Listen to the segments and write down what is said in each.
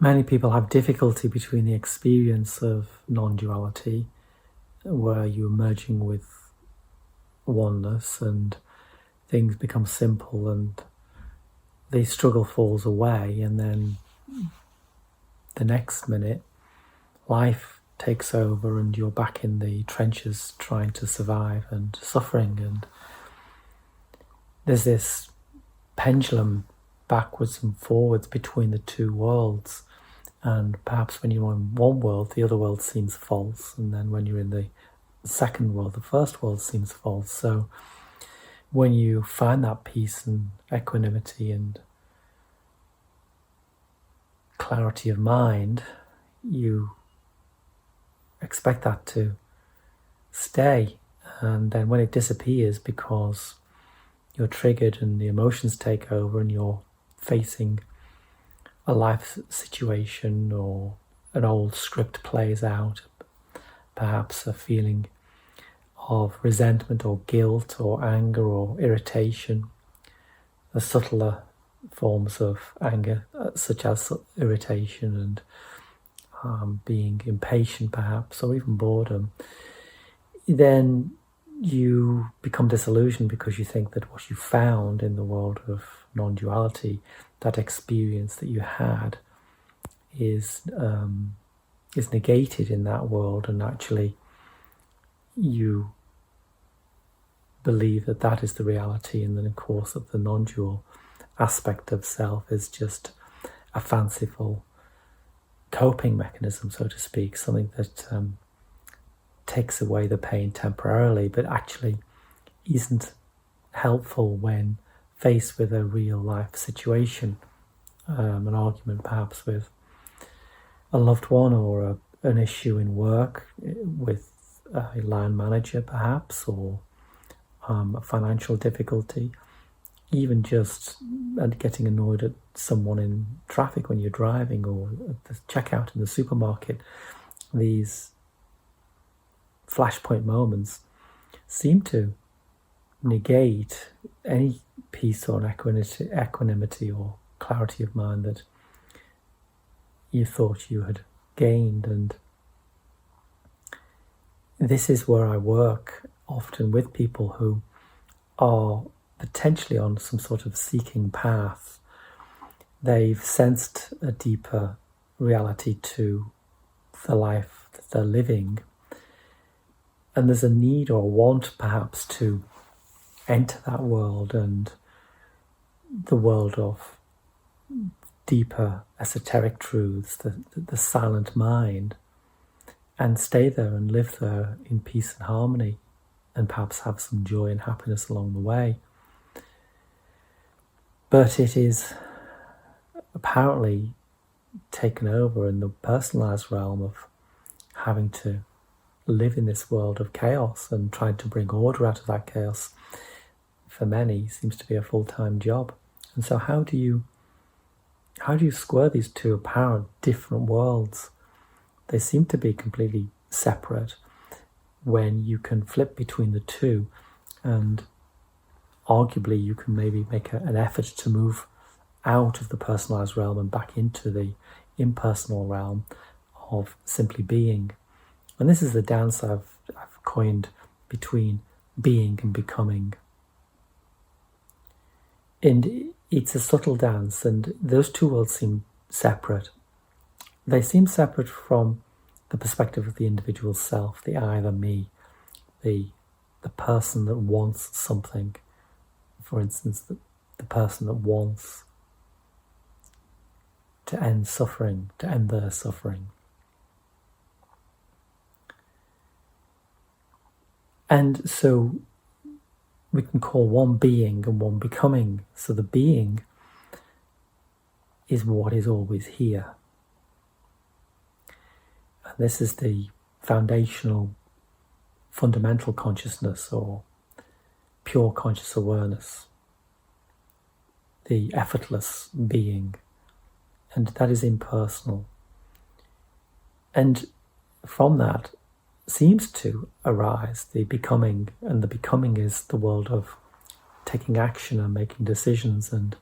Many people have difficulty between the experience of non-duality, where you're merging with oneness and things become simple and the struggle falls away, and then the next minute life takes over and you're back in the trenches trying to survive and suffering, and there's this pendulum backwards and forwards between the two worlds. And perhaps when you're in one world, the other world seems false. And then when you're in the second world, the first world seems false. So when you find that peace and equanimity and clarity of mind, you expect that to stay. And then when it disappears because you're triggered and the emotions take over and you're facing a life situation or an old script plays out, perhaps a feeling of resentment or guilt or anger or irritation, the subtler forms of anger such as irritation and being impatient perhaps, or even boredom, then you become disillusioned because you think that what you found in the world of non-duality, that experience that you had, is negated in that world, and actually you believe that that is the reality, and then of course that the non-dual aspect of self is just a fanciful coping mechanism, so to speak, something that takes away the pain temporarily, but actually isn't helpful when faced with a real life situation, an argument perhaps with a loved one, or an issue in work with a line manager perhaps, or a financial difficulty, even just getting annoyed at someone in traffic when you're driving, or at the checkout in the supermarket. These flashpoint moments seem to negate any peace or equanimity or clarity of mind that you thought you had gained. And this is where I work often with people who are potentially on some sort of seeking path. They've sensed a deeper reality to the life that they're living, and there's a need or a want perhaps to enter that world, and the world of deeper esoteric truths, the silent mind, and stay there and live there in peace and harmony, and perhaps have some joy and happiness along the way. But it is apparently taken over in the personalized realm of having to live in this world of chaos and trying to bring order out of that chaos. For many, seems to be a full-time job. And so how do you square these two apparent different worlds? They seem to be completely separate when you can flip between the two, and arguably you can maybe make an effort to move out of the personalized realm and back into the impersonal realm of simply being. And this is the dance I've coined between being and becoming. And it's a subtle dance, and those two worlds seem separate. They seem separate from the perspective of the individual self, the I, the me, the person that wants something. For instance, the person that wants to end suffering, to end their suffering. And so we can call one being and one becoming. So the being is what is always here. And this is the foundational, fundamental consciousness, or pure conscious awareness, the effortless being. And that is impersonal. And from that seems to arise the becoming, and the becoming is the world of taking action and making decisions and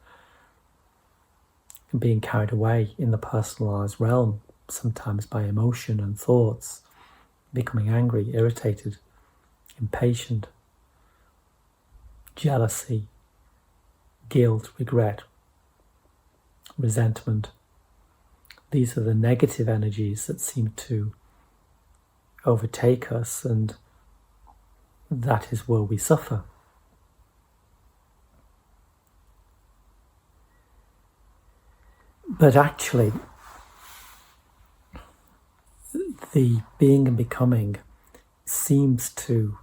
being carried away in the personalized realm, sometimes by emotion and thoughts, becoming angry, irritated, impatient, jealousy, guilt, regret, resentment. These are the negative energies that seem to overtake us, and that is where we suffer. But actually, the being and becoming seems to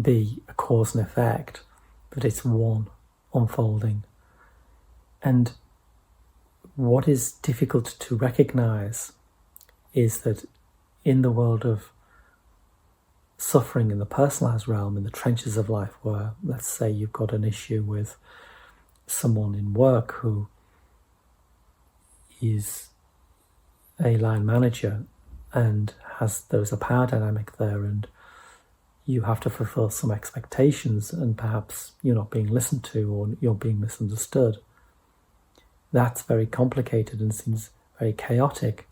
be a cause and effect, but it's one unfolding. And what is difficult to recognize is that in the world of suffering, in the personalized realm, in the trenches of life, where, let's say, you've got an issue with someone in work who is a line manager and there's a power dynamic there, and you have to fulfill some expectations, and perhaps you're not being listened to or you're being misunderstood. That's very complicated and seems very chaotic.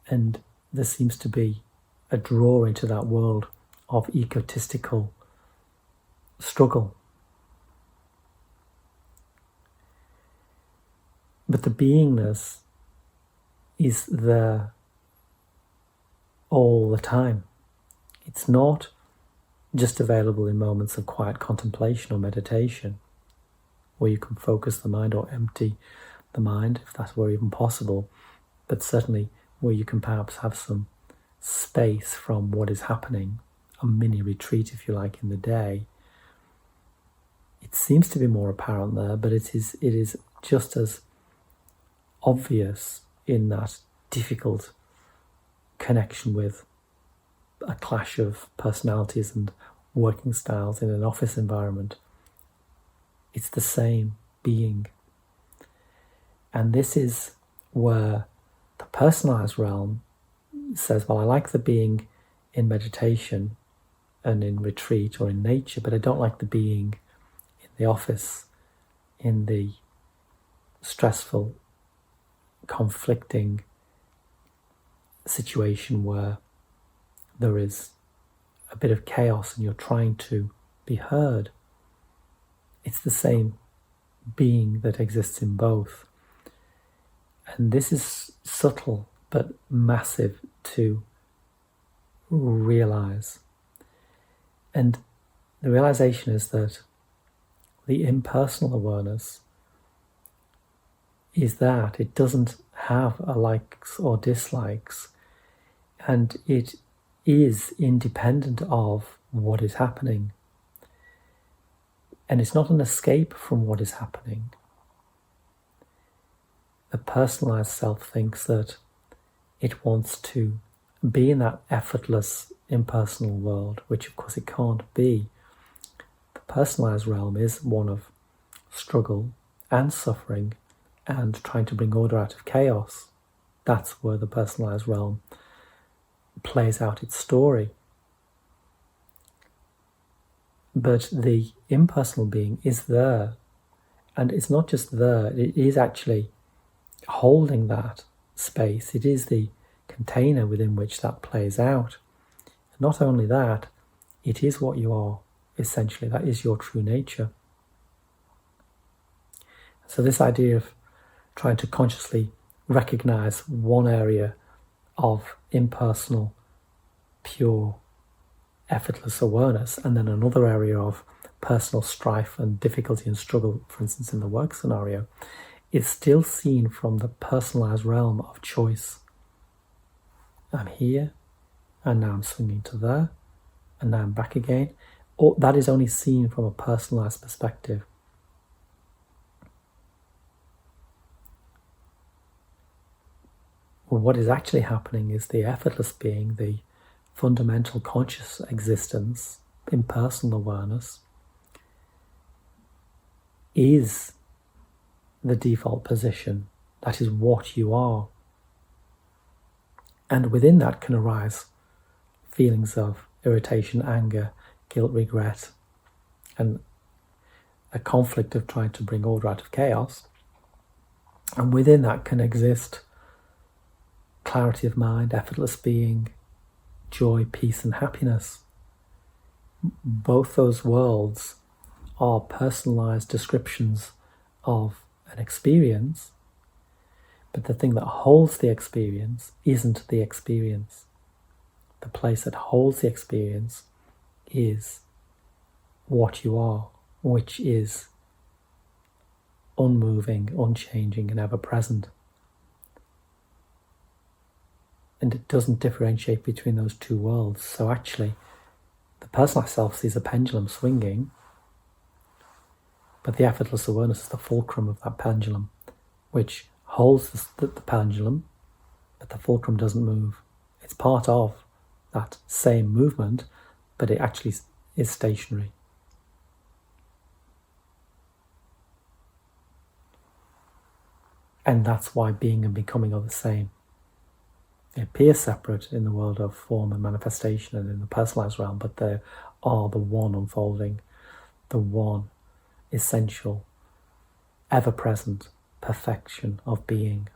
And there seems to be a draw into that world of egotistical struggle. But the beingness is there all the time. It's not just available in moments of quiet contemplation or meditation, where you can focus the mind or empty the mind, if that were even possible, but certainly where you can perhaps have some space from what is happening, a mini retreat, if you like, in the day. It seems to be more apparent there, but it is just as obvious in that difficult connection with a clash of personalities and working styles in an office environment. It's the same being. And this is where the personalized realm says, well, I like the being in meditation and in retreat or in nature, but I don't like the being in the office, in the stressful, conflicting situation where there is a bit of chaos and you're trying to be heard. It's the same being that exists in both. And this is subtle but massive to realize. And the realization is that the impersonal awareness is that it doesn't have a likes or dislikes, and it is independent of what is happening. And it's not an escape from what is happening. The personalized self thinks that it wants to be in that effortless, impersonal world, which of course it can't be. The personalized realm is one of struggle and suffering and trying to bring order out of chaos. That's where the personalized realm plays out its story. But the impersonal being is there, and it's not just there, it is actually holding that space. It is the container within which that plays out. And not only that, it is what you are, essentially. That is your true nature. So this idea of trying to consciously recognize one area of impersonal, pure, effortless awareness, and then another area of personal strife and difficulty and struggle, for instance in the work scenario, is still seen from the personalized realm of choice. I'm here, and now I'm swinging to there, and now I'm back again. Or that is only seen from a personalized perspective. Well, what is actually happening is the effortless being, the fundamental conscious existence, impersonal awareness, is the default position. That is what you are. And within that can arise feelings of irritation, anger, guilt, regret, and a conflict of trying to bring order out of chaos. And within that can exist clarity of mind, effortless being, joy, peace, and happiness. Both those worlds are personalized descriptions of an experience, but the thing that holds the experience isn't the experience. The place that holds the experience is what you are, which is unmoving, unchanging, and ever present. And it doesn't differentiate between those two worlds. So actually, the personalized self sees a pendulum swinging, but the effortless awareness is the fulcrum of that pendulum, which holds the pendulum, but the fulcrum doesn't move. It's part of that same movement, but it actually is stationary. And that's why being and becoming are the same. They appear separate in the world of form and manifestation and in the personalized realm, but they are the one unfolding, the one essential, ever-present perfection of being,